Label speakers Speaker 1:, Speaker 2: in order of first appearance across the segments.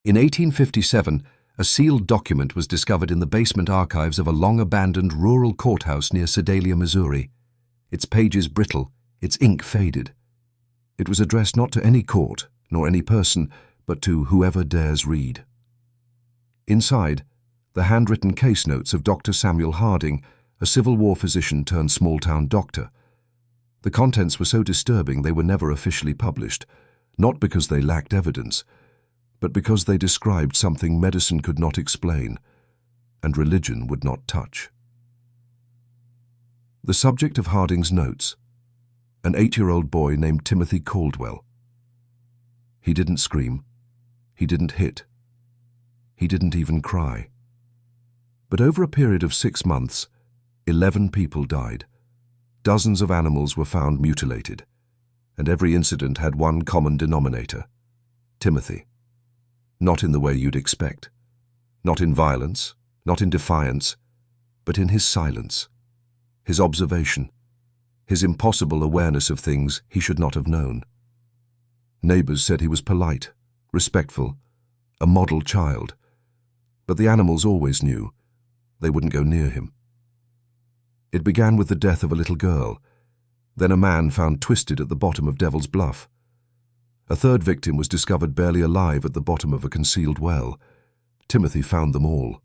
Speaker 1: In 1857, a sealed document was discovered in the basement archives of a long-abandoned rural courthouse near Sedalia, Missouri. Its pages brittle, its ink faded. It was addressed not to any court, nor any person, but to whoever dares read. Inside, the handwritten case notes of Dr. Samuel Harding, a Civil War physician turned small-town doctor. The contents were so disturbing they were never officially published, not because they lacked evidence, but because they described something medicine could not explain and religion would not touch. The subject of Harding's notes, an 8-year-old boy named Timothy Caldwell. He didn't scream. He didn't hit. He didn't even cry. But over a period of 6 months, 11 people died. Dozens of animals were found mutilated, and every incident had one common denominator: Timothy. Not in the way you'd expect. Not in violence, not in defiance, but in his silence, his observation, his impossible awareness of things he should not have known. Neighbors said he was polite, respectful, a model child, but the animals always knew they wouldn't go near him. It began with the death of a little girl, then a man found twisted at the bottom of Devil's Bluff. A third victim was discovered barely alive at the bottom of a concealed well. Timothy found them all.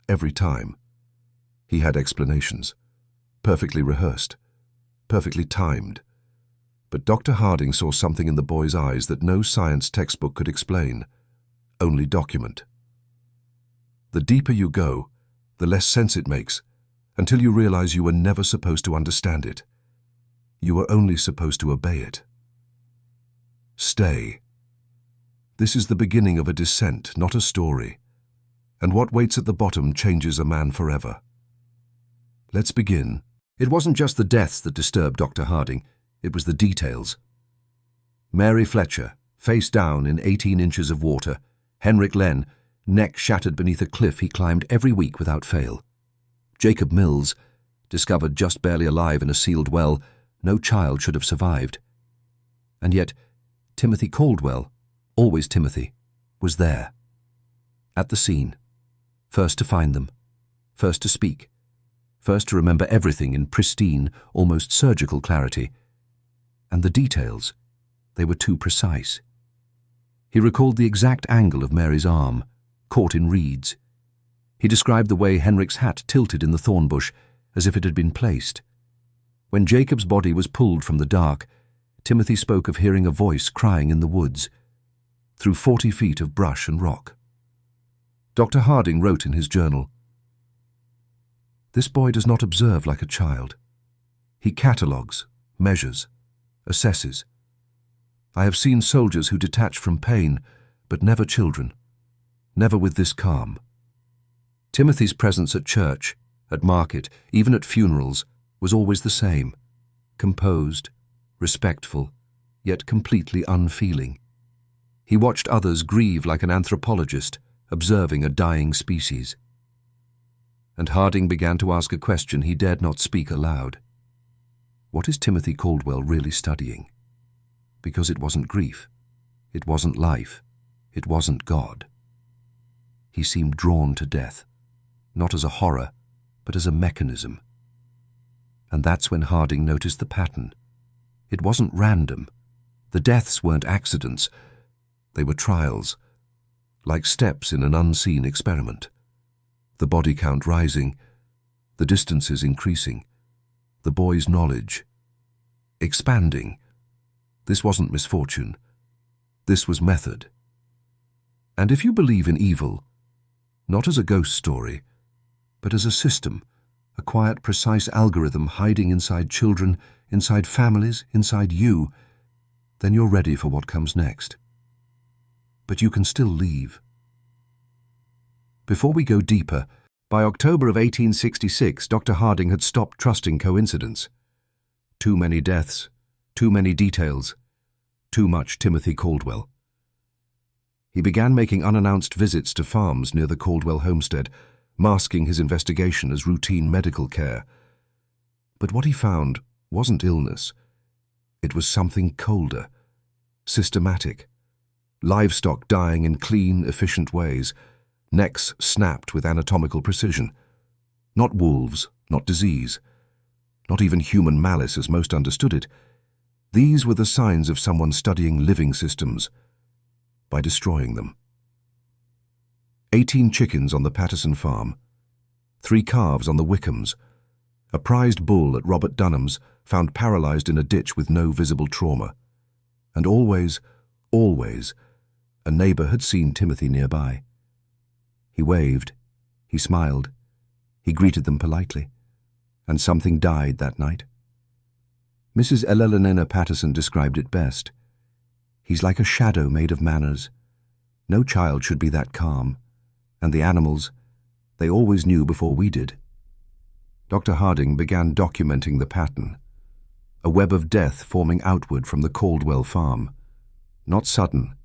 Speaker 1: Every time. He had explanations. Perfectly rehearsed. Perfectly timed. But Dr. Harding saw something in the boy's eyes that no science textbook could explain. Only document. The deeper you go, the less sense it makes, until you realize you were never supposed to understand it. You were only supposed to obey it. Stay. This is the beginning of a descent, not a story. And what waits at the bottom changes a man forever. Let's begin. It wasn't just the deaths that disturbed Dr. Harding, it was the details. Mary Fletcher, face down in 18 inches of water. Henrik Lenn, neck shattered beneath a cliff he climbed every week without fail. Jacob Mills, discovered just barely alive in a sealed well. No child should have survived. And yet, Timothy Caldwell, always Timothy, was there. At the scene. First to find them. First to speak. First to remember everything in pristine, almost surgical clarity. And the details, they were too precise. He recalled the exact angle of Mary's arm, caught in reeds. He described the way Henrik's hat tilted in the thorn bush, as if it had been placed. When Jacob's body was pulled from the dark, Timothy spoke of hearing a voice crying in the woods, through 40 feet of brush and rock. Dr. Harding wrote in his journal, "This boy does not observe like a child. He catalogues, measures, assesses. I have seen soldiers who detach from pain, but never children, never with this calm." Timothy's presence at church, at market, even at funerals, was always the same, composed, respectful, yet completely unfeeling. He watched others grieve like an anthropologist, observing a dying species. And Harding began to ask a question he dared not speak aloud. What is Timothy Caldwell really studying? Because it wasn't grief, it wasn't life, it wasn't God. He seemed drawn to death, not as a horror, but as a mechanism. And that's when Harding noticed the pattern. It wasn't random. The deaths weren't accidents. They were trials, like steps in an unseen experiment. The body count rising, the distances increasing, the boy's knowledge expanding. This wasn't misfortune. This was method. And if you believe in evil, not as a ghost story, but as a system, a quiet, precise algorithm hiding inside children, inside families, inside you, then you're ready for what comes next. But you can still leave. Before we go deeper, by October of 1866, Dr. Harding had stopped trusting coincidence. Too many deaths, too many details, too much Timothy Caldwell. He began making unannounced visits to farms near the Caldwell homestead, masking his investigation as routine medical care. But what he found wasn't illness. It was something colder, systematic, Livestock dying in clean, efficient ways, necks snapped with anatomical precision. Not wolves, not disease, not even human malice as most understood it. These were the signs of someone studying living systems by destroying them. 18 chickens on the Patterson farm, 3 calves on the Wickhams, a prized bull at Robert Dunham's found paralyzed in a ditch with no visible trauma. And always, a neighbor had seen Timothy nearby. He waved, he smiled, he greeted them politely, and something died that night. Mrs. Eleanor Patterson described it best. He's like a shadow made of manners. No child should be that calm. And the animals, they always knew before we did. Dr. Harding began documenting the pattern. A web of death forming outward from the Caldwell farm. Not sudden,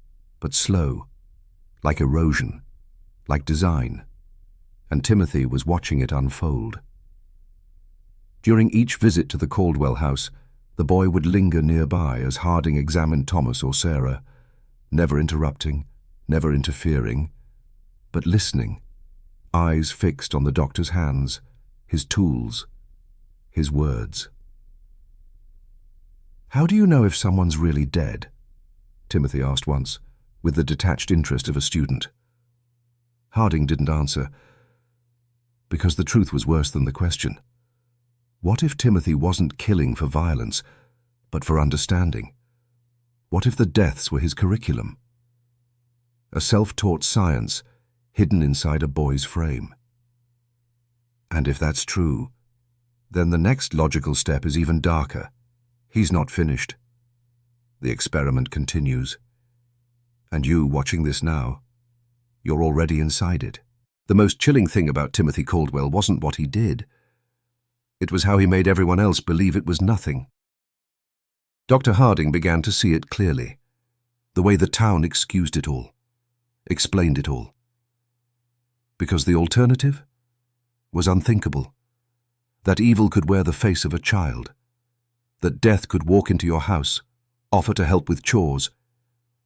Speaker 1: but slow, like erosion, like design. And Timothy was watching it unfold. During each visit to the Caldwell house, the boy would linger nearby as Harding examined Thomas or Sarah, never interrupting, never interfering, but listening, eyes fixed on the doctor's hands, his tools, his words. "How do you know if someone's really dead?" Timothy asked once, with the detached interest of a student. Harding didn't answer, because the truth was worse than the question. What if Timothy wasn't killing for violence, but for understanding? What if the deaths were his curriculum? A self-taught science hidden inside a boy's frame. And if that's true, then the next logical step is even darker. He's not finished. The experiment continues. And you, watching this now, you're already inside it. The most chilling thing about Timothy Caldwell wasn't what he did. It was how he made everyone else believe it was nothing. Dr. Harding began to see it clearly. The way the town excused it all, explained it all. Because the alternative was unthinkable. That evil could wear the face of a child. That death could walk into your house, offer to help with chores,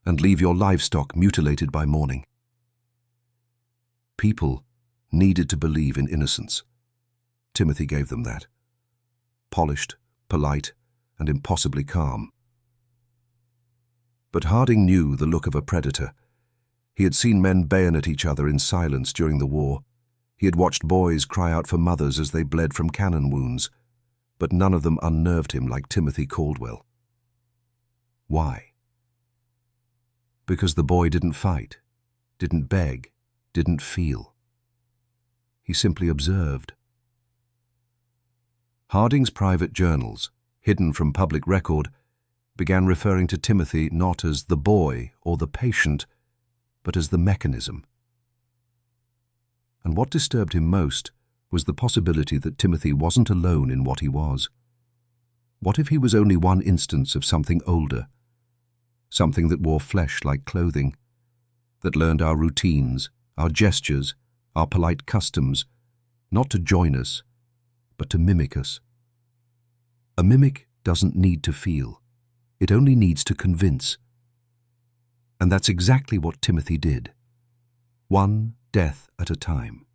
Speaker 1: and leave your livestock mutilated by morning. People needed to believe in innocence. Timothy gave them that. Polished, polite, and impossibly calm. But Harding knew the look of a predator. He had seen men bayonet each other in silence during the war. He had watched boys cry out for mothers as they bled from cannon wounds, but none of them unnerved him like Timothy Caldwell. Why? Because the boy didn't fight, didn't beg, didn't feel. He simply observed. Harding's private journals, hidden from public record, began referring to Timothy not as the boy or the patient, but as the mechanism. And what disturbed him most was the possibility that Timothy wasn't alone in what he was. What if he was only one instance of something older, something that wore flesh like clothing, that learned our routines, our gestures, our polite customs, not to join us, but to mimic us. A mimic doesn't need to feel. It only needs to convince. And that's exactly what Timothy did. One death at a time.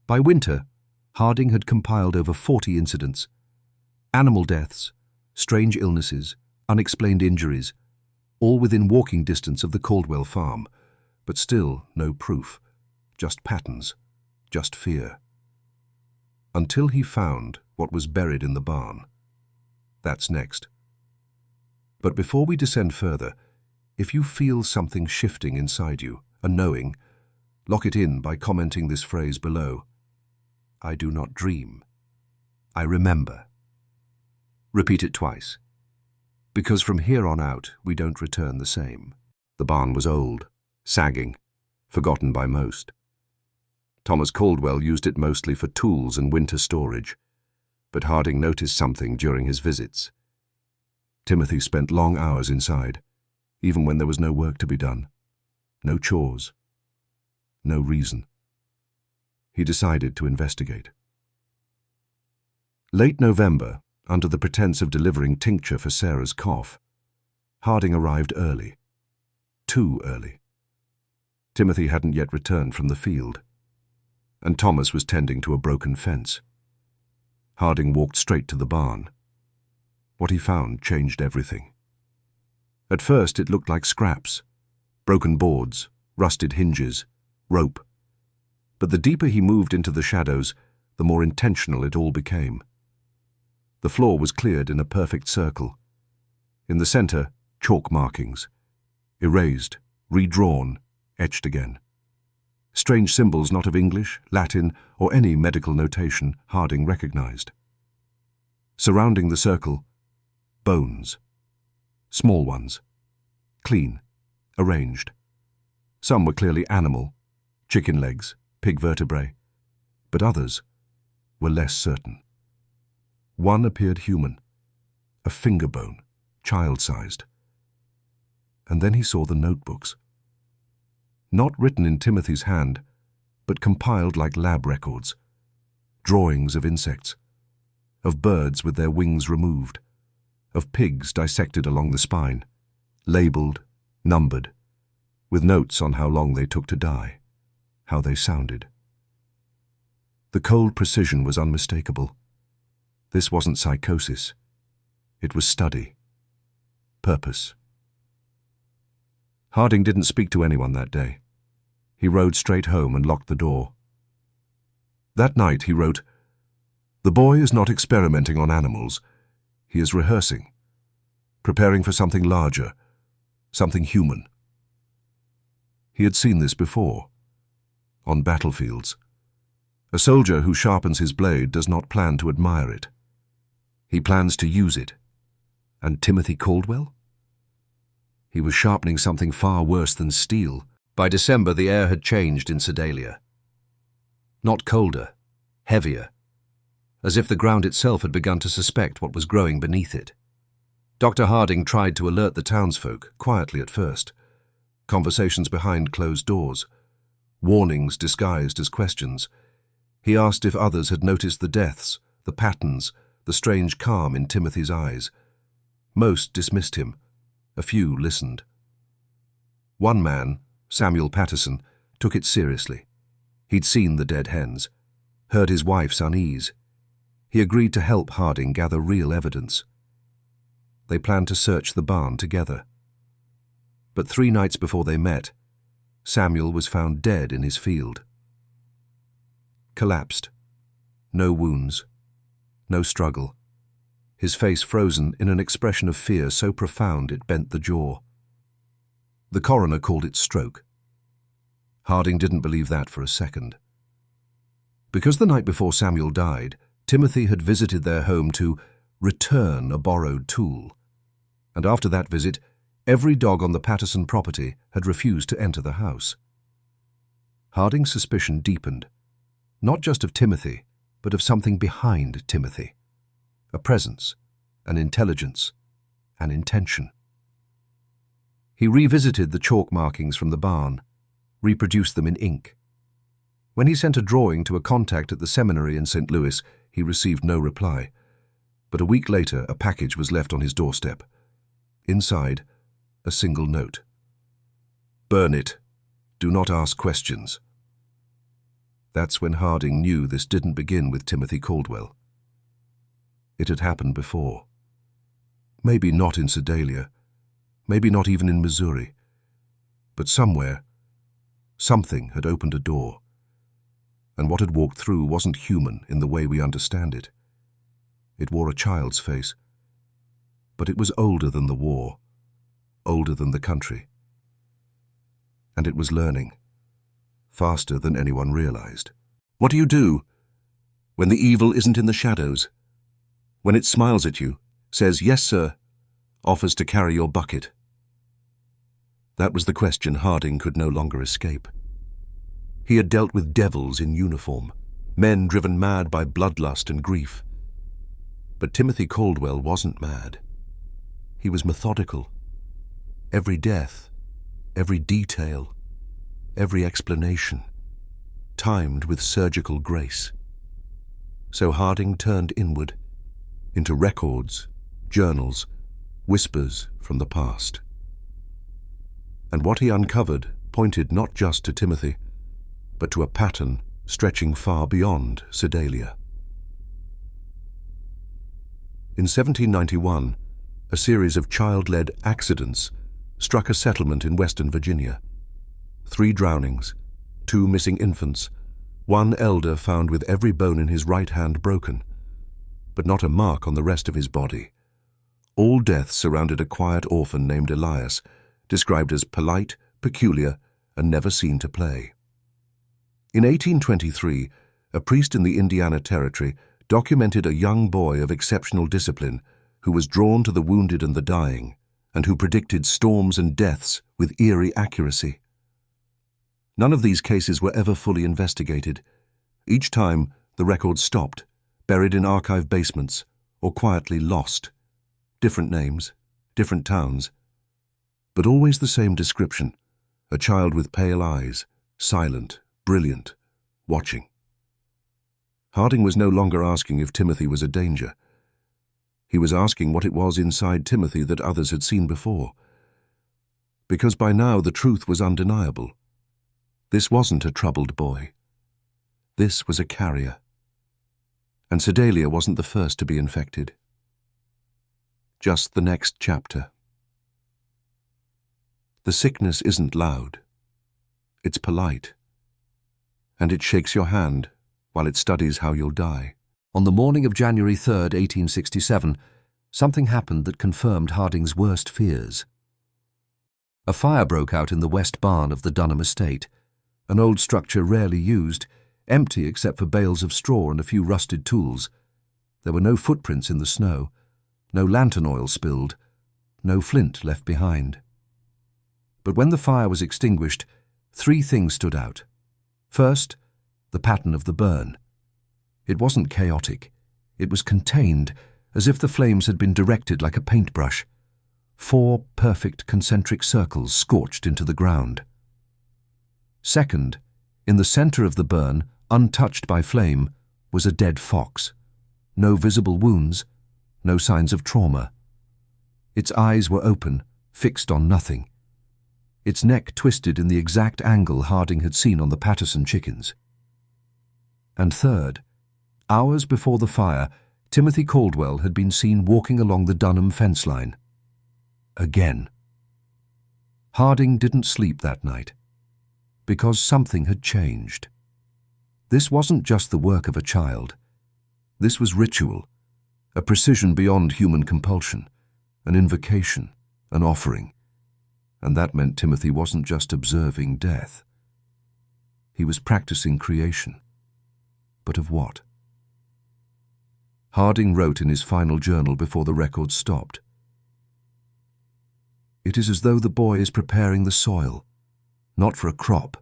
Speaker 1: By winter, Harding had compiled over 40 incidents. Animal deaths, strange illnesses, unexplained injuries, all within walking distance of the Caldwell farm, but still no proof, just patterns, just fear. Until he found what was buried in the barn. That's next. But before we descend further, if you feel something shifting inside you, a knowing, lock it in by commenting this phrase below. I do not dream. I remember. Repeat it twice. Because from here on out, we don't return the same. The barn was old, sagging, forgotten by most. Thomas Caldwell used it mostly for tools and winter storage, but Harding noticed something during his visits. Timothy spent long hours inside, even when there was no work to be done, no chores, no reason. He decided to investigate. Late November, under the pretense of delivering tincture for Sarah's cough, Harding arrived early, too early. Timothy hadn't yet returned from the field, and Thomas was tending to a broken fence. Harding walked straight to the barn. What he found changed everything. At first it looked like scraps, broken boards, rusted hinges, rope. But the deeper he moved into the shadows, the more intentional it all became. The floor was cleared in a perfect circle. In the center, chalk markings. Erased, redrawn, etched again. Strange symbols not of English, Latin, or any medical notation Harding recognized. Surrounding the circle, bones. Small ones. Clean, arranged. Some were clearly animal, chicken legs, pig vertebrae, but others were less certain. One appeared human, a finger bone, child-sized. And then he saw the notebooks. Not written in Timothy's hand, but compiled like lab records. Drawings of insects, of birds with their wings removed, of pigs dissected along the spine, labeled, numbered, with notes on how long they took to die, how they sounded. The cold precision was unmistakable. This wasn't psychosis. It was study. Purpose. Harding didn't speak to anyone that day. He rode straight home and locked the door. That night he wrote, "The boy is not experimenting on animals. He is rehearsing, preparing for something larger, something human." He had seen this before, on battlefields. A soldier who sharpens his blade does not plan to admire it. He plans to use it. And Timothy Caldwell? He was sharpening something far worse than steel. By December, the air had changed in Sedalia. Not colder, heavier, as if the ground itself had begun to suspect what was growing beneath it. Dr. Harding tried to alert the townsfolk, quietly at first. Conversations behind closed doors, warnings disguised as questions. He asked if others had noticed the deaths, the patterns, the strange calm in Timothy's eyes. Most dismissed him. A few listened. One man, Samuel Patterson, took it seriously. He'd seen the dead hens, heard his wife's unease. He agreed to help Harding gather real evidence. They planned to search the barn together. But 3 nights before they met, Samuel was found dead in his field. Collapsed. No wounds. No struggle. His face frozen in an expression of fear so profound it bent the jaw. The coroner called it stroke. Harding didn't believe that for a second. Because the night before Samuel died, Timothy had visited their home to return a borrowed tool. And after that visit, every dog on the Patterson property had refused to enter the house. Harding's suspicion deepened, not just of Timothy, but of something behind Timothy. A presence, an intelligence, an intention. He revisited the chalk markings from the barn, reproduced them in ink. When he sent a drawing to a contact at the seminary in St. Louis, he received no reply. But a week later, a package was left on his doorstep. Inside, a single note. "Burn it. Do not ask questions." That's when Harding knew this didn't begin with Timothy Caldwell. It had happened before. Maybe not in Sedalia, maybe not even in Missouri, but somewhere, something had opened a door, and what had walked through wasn't human in the way we understand it. It wore a child's face, but it was older than the war, older than the country. And it was learning, faster than anyone realized. What do you do when the evil isn't in the shadows? When it smiles at you, says, "Yes, sir," offers to carry your bucket? That was the question Harding could no longer escape. He had dealt with devils in uniform, men driven mad by bloodlust and grief. But Timothy Caldwell wasn't mad. He was methodical. Every death, every detail, every explanation, timed with surgical grace. So Harding turned inward, into records, journals, whispers from the past. And what he uncovered pointed not just to Timothy, but to a pattern stretching far beyond Sedalia. In 1791, a series of child-led accidents struck a settlement in Western Virginia. 3 drownings, 2 missing infants, 1 elder found with every bone in his right hand broken, but not a mark on the rest of his body. All deaths surrounded a quiet orphan named Elias, described as polite, peculiar, and never seen to play. In 1823, a priest in the Indiana Territory documented a young boy of exceptional discipline who was drawn to the wounded and the dying, and who predicted storms and deaths with eerie accuracy. None of these cases were ever fully investigated. Each time, the records stopped, buried in archive basements, or quietly lost. Different names, different towns, but always the same description: a child with pale eyes, silent, brilliant, watching. Harding was no longer asking if Timothy was a danger. He was asking what it was inside Timothy that others had seen before. Because by now the truth was undeniable. This wasn't a troubled boy. This was a carrier. And Sedalia wasn't the first to be infected. Just the next chapter. The sickness isn't loud. It's polite. And it shakes your hand while it studies how you'll die. On the morning of January 3rd, 1867, something happened that confirmed Harding's worst fears. A fire broke out in the west barn of the Dunham estate, an old structure rarely used, empty except for bales of straw and a few rusted tools. There were no footprints in the snow, no lantern oil spilled, no flint left behind. But when the fire was extinguished, 3 things stood out. First, the pattern of the burn. It wasn't chaotic. It was contained, as if the flames had been directed like a paintbrush. 4 perfect concentric circles scorched into the ground. Second, in the center of the burn, untouched by flame, was a dead fox. No visible wounds, no signs of trauma. Its eyes were open, fixed on nothing. Its neck twisted in the exact angle Harding had seen on the Patterson chickens. And third, hours before the fire, Timothy Caldwell had been seen walking along the Dunham fence line. Again. Harding didn't sleep that night, because something had changed. This wasn't just the work of a child. This was ritual, a precision beyond human compulsion, an invocation, an offering. And that meant Timothy wasn't just observing death. He was practicing creation. But of what? Harding wrote in his final journal before the record stopped. It is as though the boy is preparing the soil, not for a crop,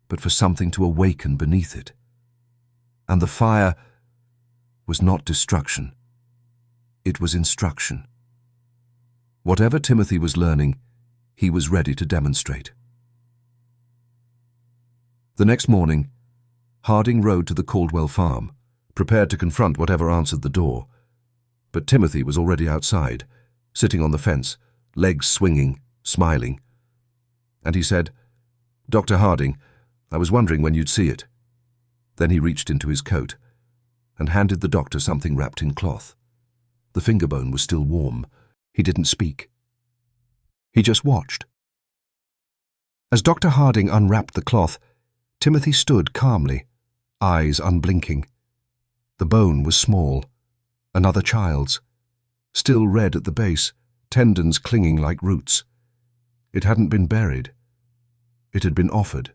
Speaker 1: but for something to awaken beneath it. And the fire was not destruction. It was instruction. Whatever Timothy was learning, he was ready to demonstrate. The next morning, Harding rode to the Caldwell farm, prepared to confront whatever answered the door. But Timothy was already outside, sitting on the fence, legs swinging, smiling. And he said, "Dr. Harding, I was wondering when you'd see it." Then he reached into his coat and handed the doctor something wrapped in cloth. The finger bone was still warm. He didn't speak. He just watched. As Dr. Harding unwrapped the cloth, Timothy stood calmly, eyes unblinking. The bone was small, another child's, still red at the base, tendons clinging like roots. It hadn't been buried. It had been offered.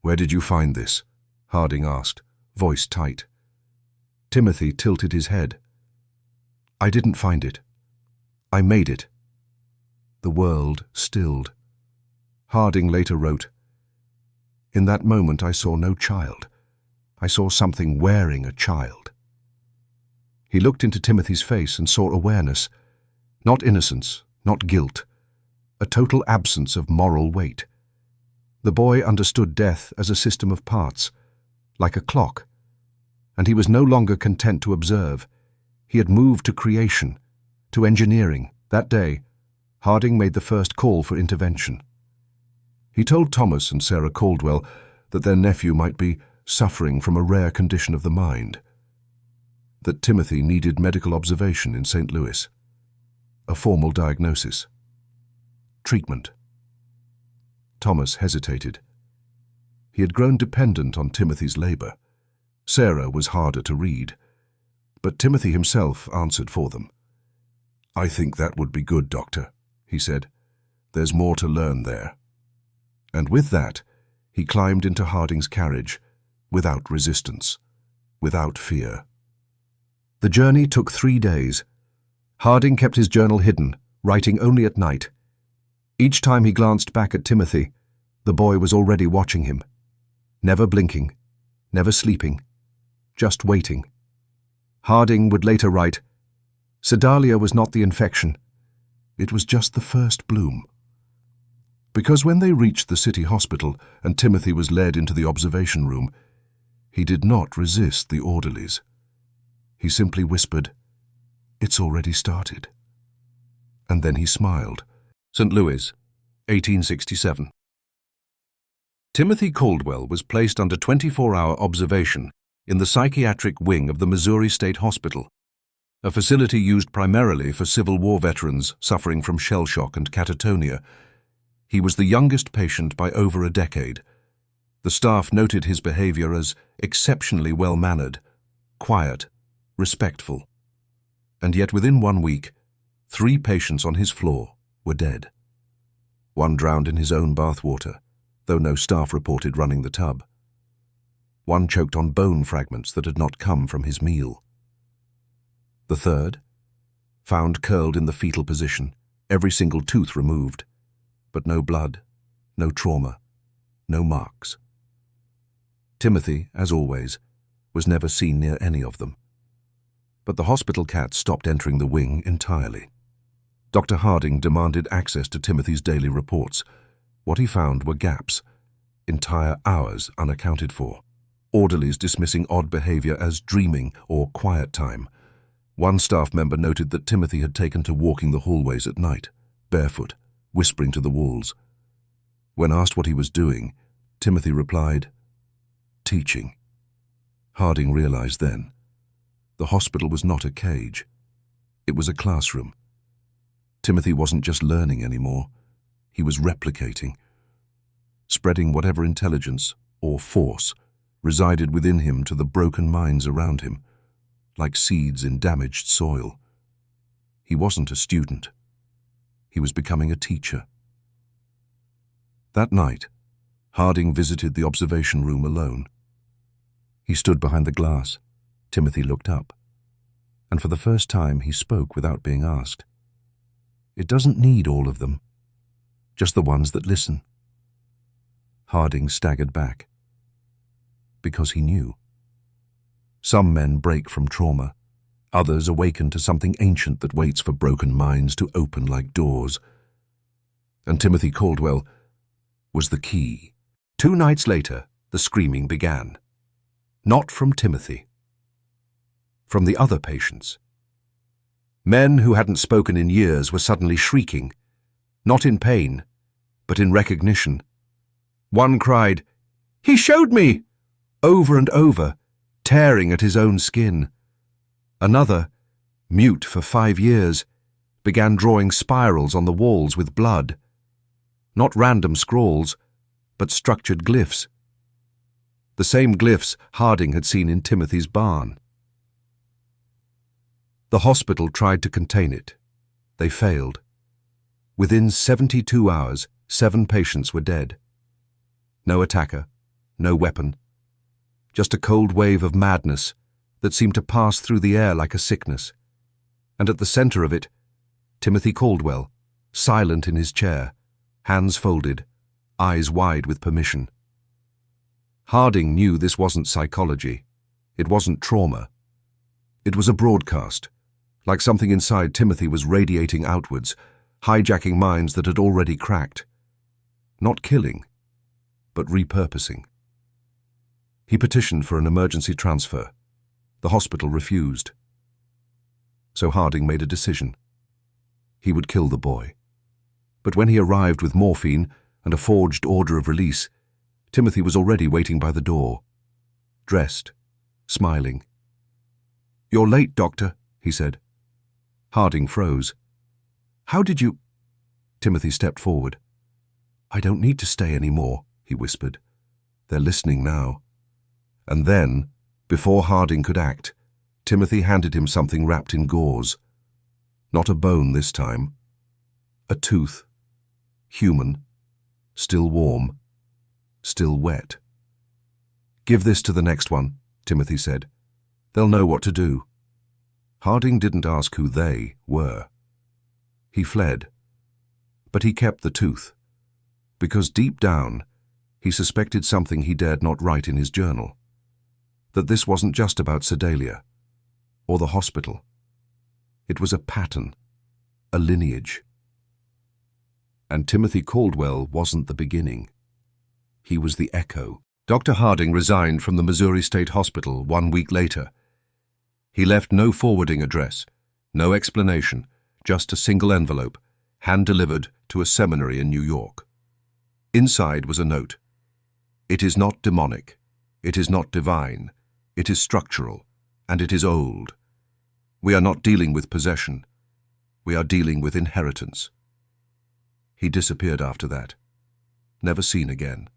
Speaker 1: "Where did you find this?" Harding asked, voice tight. Timothy tilted his head. "I didn't find it. I made it." The world stilled. Harding later wrote, "In that moment I saw no child. I saw something wearing a child." He looked into Timothy's face and saw awareness, not innocence, not guilt, a total absence of moral weight. The boy understood death as a system of parts, like a clock, and he was no longer content to observe. He had moved to creation, to engineering. That day, Harding made the first call for intervention. He told Thomas and Sarah Caldwell that their nephew might be suffering from a rare condition of the mind, that Timothy needed medical observation in St. Louis, a formal diagnosis, treatment. Thomas hesitated. He had grown dependent on Timothy's labor. Sarah was harder to read, but Timothy himself answered for them. "I think that would be good, Doctor," he said. "There's more to learn there." And with that, he climbed into Harding's carriage, without resistance, without fear. The journey took 3 days. Harding kept his journal hidden, writing only at night. Each time he glanced back at Timothy, the boy was already watching him. Never blinking, never sleeping, just waiting. Harding would later write, "Sedalia was not the infection. It was just the first bloom." Because when they reached the city hospital and Timothy was led into the observation room, he did not resist the orderlies. He simply whispered, "It's already started." And then he smiled. St. Louis, 1867. Timothy Caldwell was placed under 24-hour observation in the psychiatric wing of the Missouri State Hospital, a facility used primarily for Civil War veterans suffering from shell shock and catatonia. He was the youngest patient by over a decade. The staff noted his behavior as exceptionally well-mannered, quiet, respectful. And yet within 1 week, 3 patients on his floor were dead. One drowned in his own bathwater, though no staff reported running the tub. One choked on bone fragments that had not come from his meal. The third, found curled in the fetal position, every single tooth removed, but no blood, no trauma, no marks. Timothy, as always, was never seen near any of them. But the hospital cats stopped entering the wing entirely. Dr. Harding demanded access to Timothy's daily reports. What he found were gaps, entire hours unaccounted for, orderlies dismissing odd behavior as dreaming or quiet time. One staff member noted that Timothy had taken to walking the hallways at night, barefoot, whispering to the walls. When asked what he was doing, Timothy replied, "Teaching." Harding realized then, the hospital was not a cage. It was a classroom. Timothy wasn't just learning anymore. He was replicating, spreading whatever intelligence or force resided within him to the broken minds around him, like seeds in damaged soil. He wasn't a student. He was becoming a teacher. That night, Harding visited the observation room alone. He stood behind the glass. Timothy looked up, and for the first time he spoke without being asked. "It doesn't need all of them, just the ones that listen." Harding staggered back, because he knew. Some men break from trauma, others awaken to something ancient that waits for broken minds to open like doors. And Timothy Caldwell was the key. 2 nights later, the screaming began. Not from Timothy. From the other patients. Men who hadn't spoken in years were suddenly shrieking, not in pain, but in recognition. One cried, "He showed me!" over and over, tearing at his own skin. Another, mute for 5 years, began drawing spirals on the walls with blood. Not random scrawls, but structured glyphs. The same glyphs Harding had seen in Timothy's barn. The hospital tried to contain it. They failed. Within 72 hours, 7 patients were dead. No attacker, no weapon. Just a cold wave of madness that seemed to pass through the air like a sickness. And at the center of it, Timothy Caldwell, silent in his chair, hands folded, eyes wide with permission. Harding knew this wasn't psychology. It wasn't trauma. It was a broadcast, like something inside Timothy was radiating outwards, hijacking minds that had already cracked. Not killing, but repurposing. He petitioned for an emergency transfer. The hospital refused. So Harding made a decision. He would kill the boy. But when he arrived with morphine, and a forged order of release, Timothy was already waiting by the door, dressed, smiling. "You're late, Doctor," he said. Harding froze. "How did you—" Timothy stepped forward. "I don't need to stay any more," he whispered. "They're listening now." And then, before Harding could act, Timothy handed him something wrapped in gauze. Not a bone this time. A tooth. Human. Still warm. Still wet. "Give this to the next one," Timothy said. "They'll know what to do." Harding didn't ask who they were. He fled. But he kept the tooth, because deep down, he suspected something he dared not write in his journal. That this wasn't just about Sedalia, or the hospital. It was a pattern, a lineage. And Timothy Caldwell wasn't the beginning. He was the echo. Dr. Harding resigned from the Missouri State Hospital 1 week later. He left no forwarding address, no explanation, just a single envelope, hand-delivered to a seminary in New York. Inside was a note. "It is not demonic. It is not divine. It is structural, and it is old. We are not dealing with possession. We are dealing with inheritance." He disappeared after that, never seen again.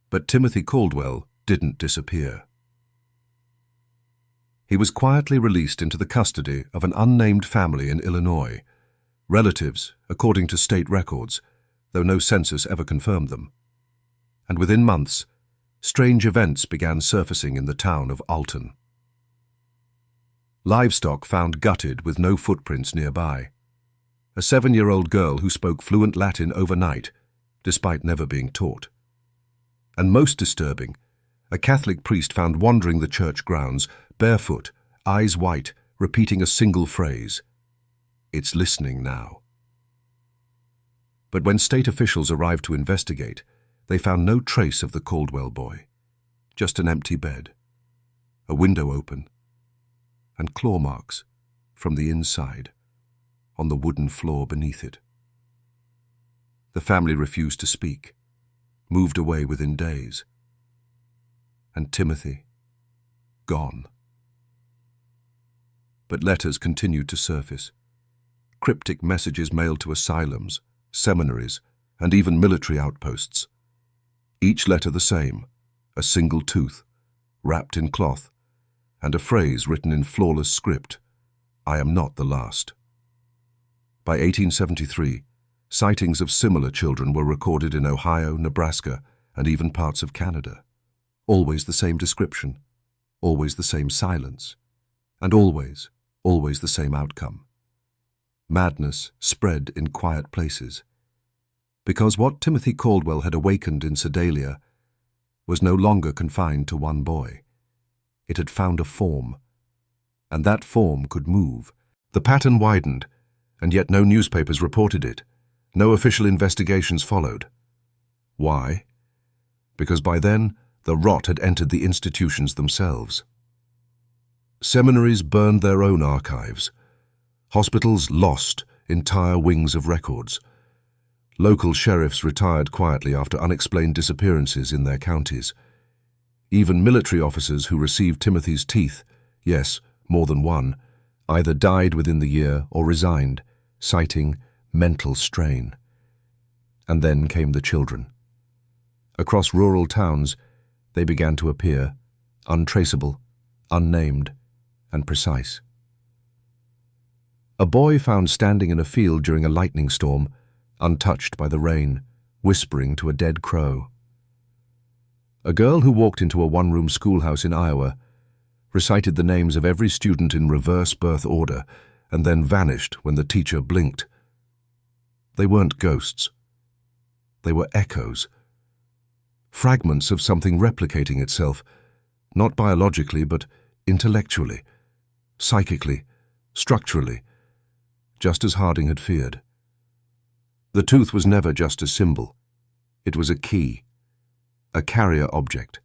Speaker 1: But Timothy Caldwell didn't disappear. He was quietly released into the custody of an unnamed family in Illinois, relatives according to state records, though no census ever confirmed them. And within months, strange events began surfacing in the town of Alton. Livestock found gutted with no footprints nearby. A 7-year-old girl who spoke fluent Latin overnight, despite never being taught. And most disturbing, a Catholic priest found wandering the church grounds, barefoot, eyes white, repeating a single phrase. "It's listening now." But when state officials arrived to investigate, they found no trace of the Caldwell boy. Just an empty bed, a window open, and claw marks from the inside on the wooden floor beneath it. The family refused to speak, moved away within days. And Timothy, gone. But letters continued to surface. Cryptic messages mailed to asylums, seminaries, and even military outposts. Each letter the same, a single tooth, wrapped in cloth, and a phrase written in flawless script, "I am not the last." By 1873, sightings of similar children were recorded in Ohio, Nebraska, and even parts of Canada. Always the same description, always the same silence, and always the same outcome. Madness spread in quiet places, because what Timothy Caldwell had awakened in Sedalia was no longer confined to one boy. It had found a form, and that form could move. The pattern widened, and yet no newspapers reported it. No official investigations followed. Why? Because by then, the rot had entered the institutions themselves. Seminaries burned their own archives. Hospitals lost entire wings of records. Local sheriffs retired quietly after unexplained disappearances in their counties. Even military officers who received Timothy's teeth, yes, more than one, either died within the year or resigned, citing mental strain. And then came the children. Across rural towns, they began to appear, untraceable, unnamed, and precise. A boy found standing in a field during a lightning storm, untouched by the rain, whispering to a dead crow. A girl who walked into a one-room schoolhouse in Iowa recited the names of every student in reverse birth order and then vanished when the teacher blinked. They weren't ghosts. They were echoes. Fragments of something replicating itself, not biologically but intellectually, psychically, structurally, just as Harding had feared. The tooth was never just a symbol. It was a key, a carrier object,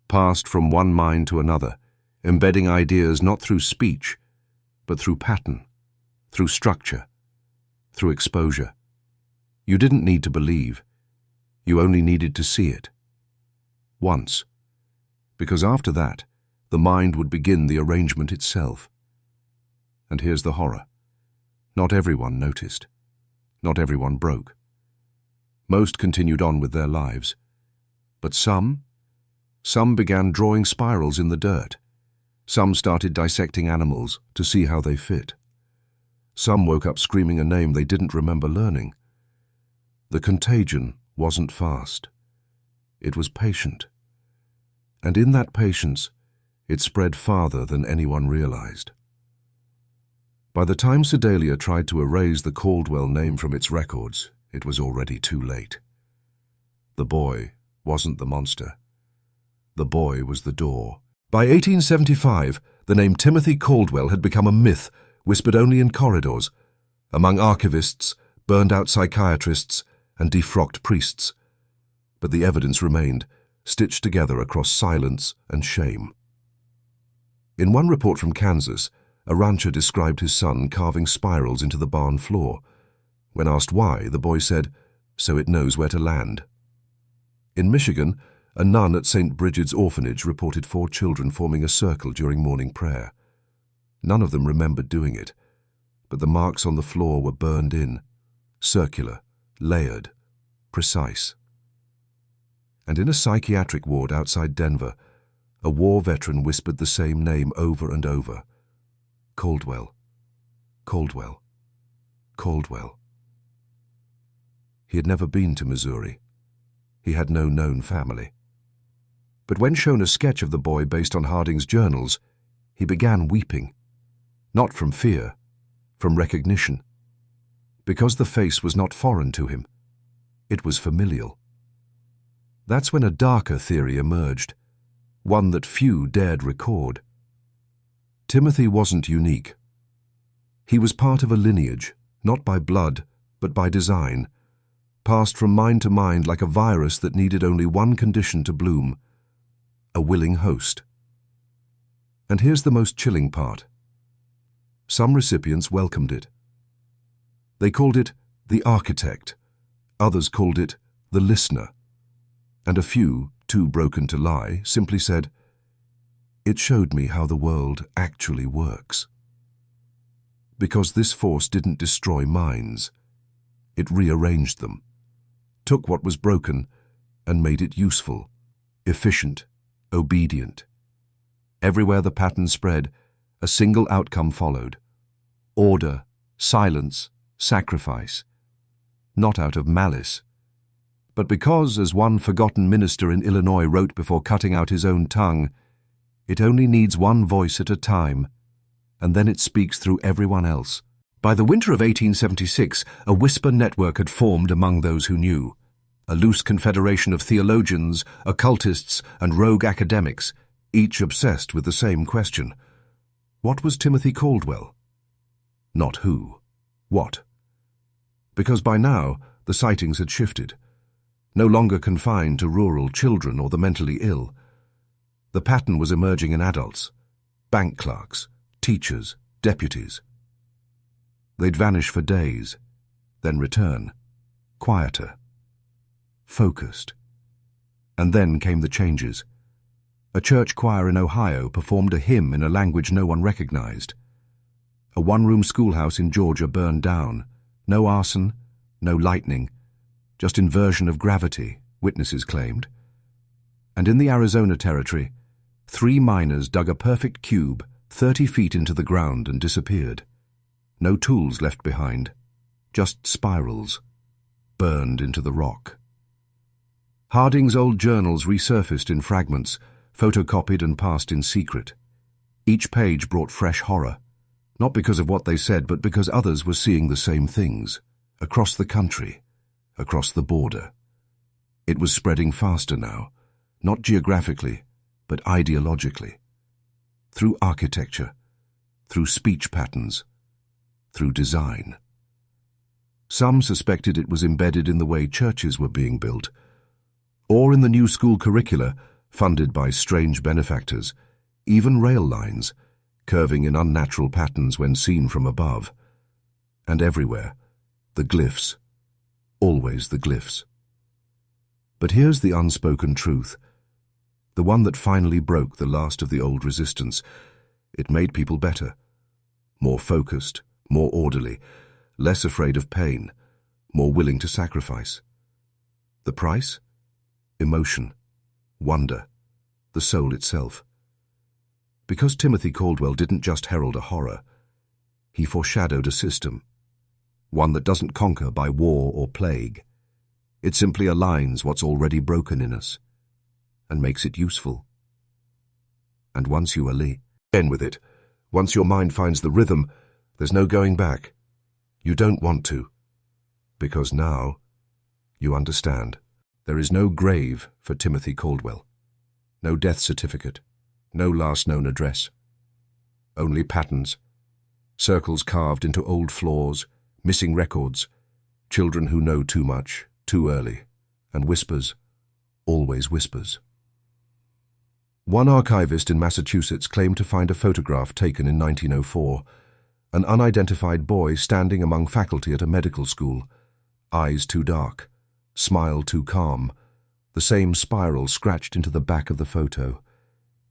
Speaker 1: passed from one mind to another, embedding ideas not through speech, but through pattern, through structure, through exposure. You didn't need to believe. You only needed to see it. Once. Because after that, the mind would begin the arrangement itself. And here's the horror. Not everyone noticed. Not everyone broke. Most continued on with their lives. But some began drawing spirals in the dirt. Some started dissecting animals to see how they fit. Some woke up screaming a name they didn't remember learning. The contagion wasn't fast. It was patient. And in that patience, it spread farther than anyone realized. By the time Sedalia tried to erase the Caldwell name from its records, it was already too late. The boy wasn't the monster. The boy was the door. By 1875, the name Timothy Caldwell had become a myth, whispered only in corridors, among archivists, burned-out psychiatrists, and defrocked priests. But the evidence remained, stitched together across silence and shame. In one report from Kansas, a rancher described his son carving spirals into the barn floor. When asked why, the boy said, "So it knows where to land." In Michigan, a nun at St. Bridget's orphanage reported 4 children forming a circle during morning prayer. None of them remembered doing it, but the marks on the floor were burned in, circular, layered, precise. And in a psychiatric ward outside Denver, a war veteran whispered the same name over and over. Caldwell, Caldwell, Caldwell. He had never been to Missouri. He had no known family. But when shown a sketch of the boy based on Harding's journals, he began weeping. Not from fear, from recognition. Because the face was not foreign to him. It was familial. That's when a darker theory emerged, one that few dared record. Timothy wasn't unique. He was part of a lineage, not by blood, but by design, passed from mind to mind like a virus that needed only one condition to bloom: a willing host. And here's the most chilling part. Some recipients welcomed it. They called it the architect, others called it the listener, and a few, too broken to lie, simply said, "It showed me how the world actually works." Because this force didn't destroy minds, it rearranged them, took what was broken and made it useful, efficient, obedient. Everywhere the pattern spread, a single outcome followed: order, silence, sacrifice. Not out of malice, but because, as one forgotten minister in Illinois wrote before cutting out his own tongue, it only needs one voice at a time, and then it speaks through everyone else. By the winter of 1876, a whisper network had formed among those who knew, a loose confederation of theologians, occultists, and rogue academics, each obsessed with the same question. What was Timothy Caldwell? Not who. What? Because by now, the sightings had shifted, no longer confined to rural children or the mentally ill. The pattern was emerging in adults, bank clerks, teachers, deputies. They'd vanish for days, then return, quieter, focused. And then came the changes. A church choir in Ohio performed a hymn in a language no one recognized. A one-room schoolhouse in Georgia burned down. No arson, no lightning, just inversion of gravity, witnesses claimed. And in the Arizona territory, 3 miners dug a perfect cube 30 feet into the ground and disappeared. No tools left behind, just spirals, burned into the rock. Harding's old journals resurfaced in fragments, photocopied and passed in secret. Each page brought fresh horror, not because of what they said, but because others were seeing the same things, across the country, across the border. It was spreading faster now, not geographically, but ideologically. Through architecture, through speech patterns, through design. Some suspected it was embedded in the way churches were being built, or in the new school curricula, funded by strange benefactors, even rail lines, curving in unnatural patterns when seen from above. And everywhere, the glyphs, always the glyphs. But here's the unspoken truth, the one that finally broke the last of the old resistance. It made people better, more focused, more orderly, less afraid of pain, more willing to sacrifice. The price? Emotion, wonder, the soul itself. Because Timothy Caldwell didn't just herald a horror, he foreshadowed a system, one that doesn't conquer by war or plague. It simply aligns what's already broken in us and makes it useful. And once you are in with it, once your mind finds the rhythm, there's no going back. You don't want to, because now you understand. There is no grave for Timothy Caldwell, no death certificate, no last known address. Only patterns, circles carved into old floors, missing records, children who know too much, too early, and whispers, always whispers. One archivist in Massachusetts claimed to find a photograph taken in 1904, an unidentified boy standing among faculty at a medical school, eyes too dark, smile too calm, the same spiral scratched into the back of the photo.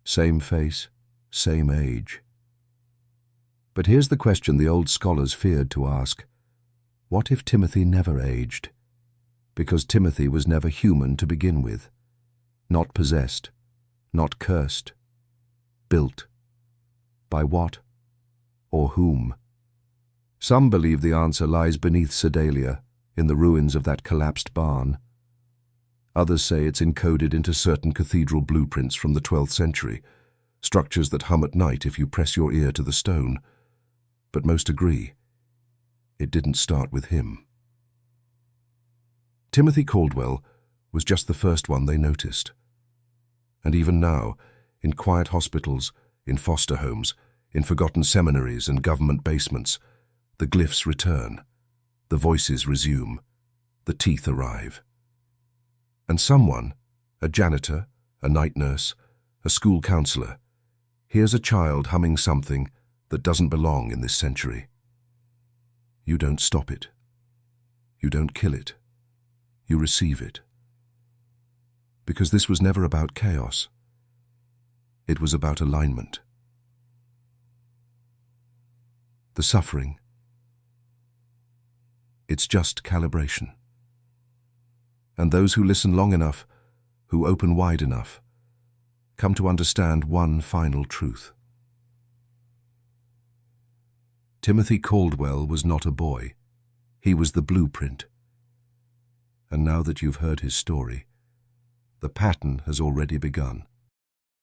Speaker 1: Same face, same age. But here's the question the old scholars feared to ask. What if Timothy never aged? Because Timothy was never human to begin with. Not possessed, not cursed. Built. By what? Or whom? Some believe the answer lies beneath Sedalia, in the ruins of that collapsed barn. Others say it's encoded into certain cathedral blueprints from the 12th century, structures that hum at night if you press your ear to the stone. But most agree, it didn't start with him. Timothy Caldwell was just the first one they noticed. And even now, in quiet hospitals, in foster homes, in forgotten seminaries and government basements, the glyphs return, the voices resume, the teeth arrive. And someone, a janitor, a night nurse, a school counselor, hears a child humming something that doesn't belong in this century. You don't stop it. You don't kill it. You receive it. Because this was never about chaos. It was about alignment. The suffering, it's just calibration. And those who listen long enough, who open wide enough, come to understand one final truth. Timothy Caldwell was not a boy. He was the blueprint. And now that you've heard his story, the pattern has already begun.